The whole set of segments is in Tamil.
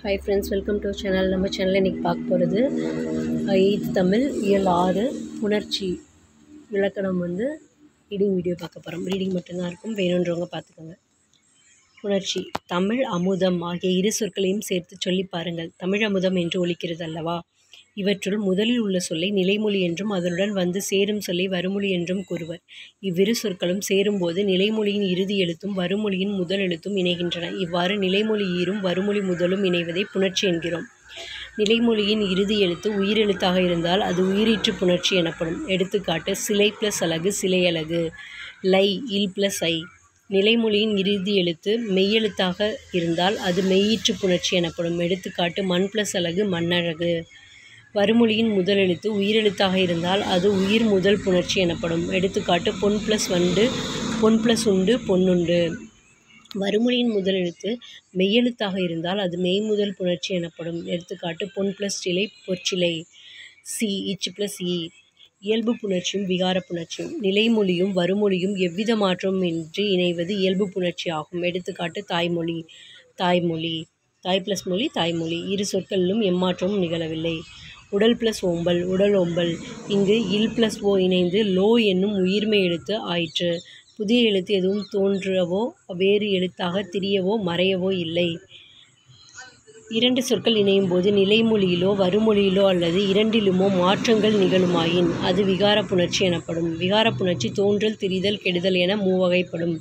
Hi friends, welcome to channel. நம்ம சேனலில் இன்றைக்கி பார்க்க போகிறது 8th தமிழ் இயல் 6 புணர்ச்சி இலக்கணம் ரீடிங் வீடியோ பார்க்க போகிறோம். ரீடிங் மட்டும்தான் இருக்கும், வேணுன்றவங்க பார்த்துக்கோங்க. புணர்ச்சி. தமிழ் அமுதம் ஆகிய இரு சொற்களையும் சேர்த்து சொல்லி பாருங்கள். தமிழ் அமுதம் என்று ஒலிக்கிறது அல்லவா? இவற்றுள் முதலில் உள்ள சொல்லை நிலைமொழி என்றும் அதனுடன் வந்து சேரும் சொல்லை வருமொழி என்றும் கூறுவர். இவ்விரு சொற்களும் சேரும்போது நிலைமொழியின் இறுதி எழுத்தும் வருமொழியின் முதல் எழுத்தும் இணைகின்றன. இவ்வாறு நிலைமொழி ஈரும் வருமொழி முதலும் இணைவதை புணர்ச்சி என்கிறோம். நிலைமொழியின் இறுதி எழுத்து உயிரெழுத்தாக இருந்தால் அது உயிரீற்று புணர்ச்சி எனப்படும். எடுத்துக்காட்டு: சிலை ப்ளஸ் அலகு சிலையலகு, லை இல் ப்ளஸ் ஐ. நிலைமொழியின் இறுதி எழுத்து மெய்யெழுத்தாக இருந்தால் அது மெய்யீற்று புணர்ச்சி எனப்படும். எடுத்துக்காட்டு: மண் ப்ளஸ் அலகு மண்ணழகு. வருமொழியின் முதல் எழுத்து உயிரெழுத்தாக இருந்தால் அது உயிர் முதல் புணர்ச்சி எனப்படும். எடுத்துக்காட்டு: பொன் ப்ளஸ் வண்டு பொன் ப்ளஸ் உண்டு பொன்னுண்டு. வருமொழியின் முதல் எழுத்து மெய்யெழுத்தாக இருந்தால் அது மெய்முதல் புணர்ச்சி எனப்படும். எடுத்துக்காட்டு: பொன் ப்ளஸ் சிலை பொற்சிலை. சி இச் ப்ளஸ் இ. இயல்பு புணர்ச்சியும் விகார புணர்ச்சியும். நிலைமொழியும் வருமொழியும் எவ்வித மாற்றமும் இன்றி இணைவது இயல்பு புணர்ச்சி ஆகும். எடுத்துக்காட்டு: தாய்மொழி தாய்மொழி. தாய் ப்ளஸ் மொழி தாய்மொழி. இரு சொற்களிலும் எம்மாற்றமும் நிகழவில்லை. உடல் ப்ளஸ் ஓம்பல் உடலோம்பல். இங்கு இல் ப்ளஸ் ஓ இணைந்து லோ என்னும் உயிர்மெய் எழுத்து ஆயிற்று. புதிய எழுத்து எதுவும் தோன்றவோ வேறு எழுத்தாக திரியவோ மறையவோ இல்லை. இரண்டு சொற்கள் இணையும் போது நிலைமொழியிலோ வருமொழியிலோ அல்லது இரண்டிலுமோ மாற்றங்கள் நிகழுமாயின் அது விகார புணர்ச்சி எனப்படும். விகார புணர்ச்சி தோன்றல், திரிதல், கெடுதல் என மூவகைப்படும்.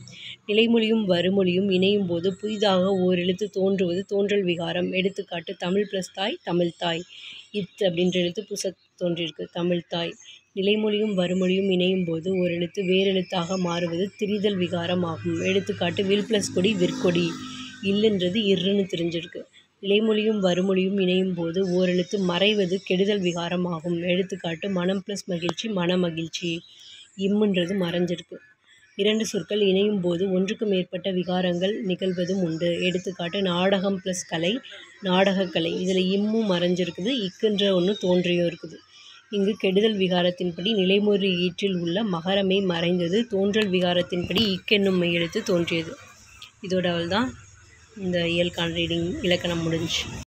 நிலைமொழியும் வருமொழியும் இணையும் போது புதிதாக ஓரெழுத்து தோன்றுவது தோன்றல் விகாரம். எடுத்துக்காட்டு: தமிழ் ப்ளஸ் தாய் தமிழ்த்தாய். இத் அப்படின்ற எழுத்து புதுசாக தோன்றியிருக்கு, தமிழ்த்தாய். நிலைமொழியும் வருமொழியும் இணையும் போது ஓரெழுத்து வேறெழுத்தாக மாறுவது திரிதல் விகாரம் ஆகும். எடுத்துக்காட்டு: வில் ப்ளஸ் கொடி விற்கொடி. இல்லுன்றது இர்ருன்னு தெரிஞ்சிருக்கு. நிலைமொழியும் வருமொழியும் இணையும் போது ஓரெழுத்து மறைவது கெடுதல் விகாரம் ஆகும். எடுத்துக்காட்டு: மனம் ப்ளஸ் மகிழ்ச்சி மனமகிழ்ச்சி. இம்முன்றது மறைஞ்சிருக்கு. இரண்டு சொற்கள் இணையும் போது ஒன்றுக்கு மேற்பட்ட விகாரங்கள் நிகழ்வதும் உண்டு. எடுத்துக்காட்டு: நாடகம் ப்ளஸ் கலை நாடகக்கலை. இதில் இம்மும் மறைஞ்சிருக்குது, இக்குன்ற ஒன்று தோன்றியும் இருக்குது. இங்கு கெடுதல் விகாரத்தின்படி நிலைமொழி ஈற்றில் உள்ள மகரமே மறைந்தது. தோன்றல் விகாரத்தின்படி இக்கென்னும் மெய்யெழுத்து தோன்றியது. இதோட தான் இந்த இயல்கான ரீடிங் இலக்கணம் முடிஞ்சு.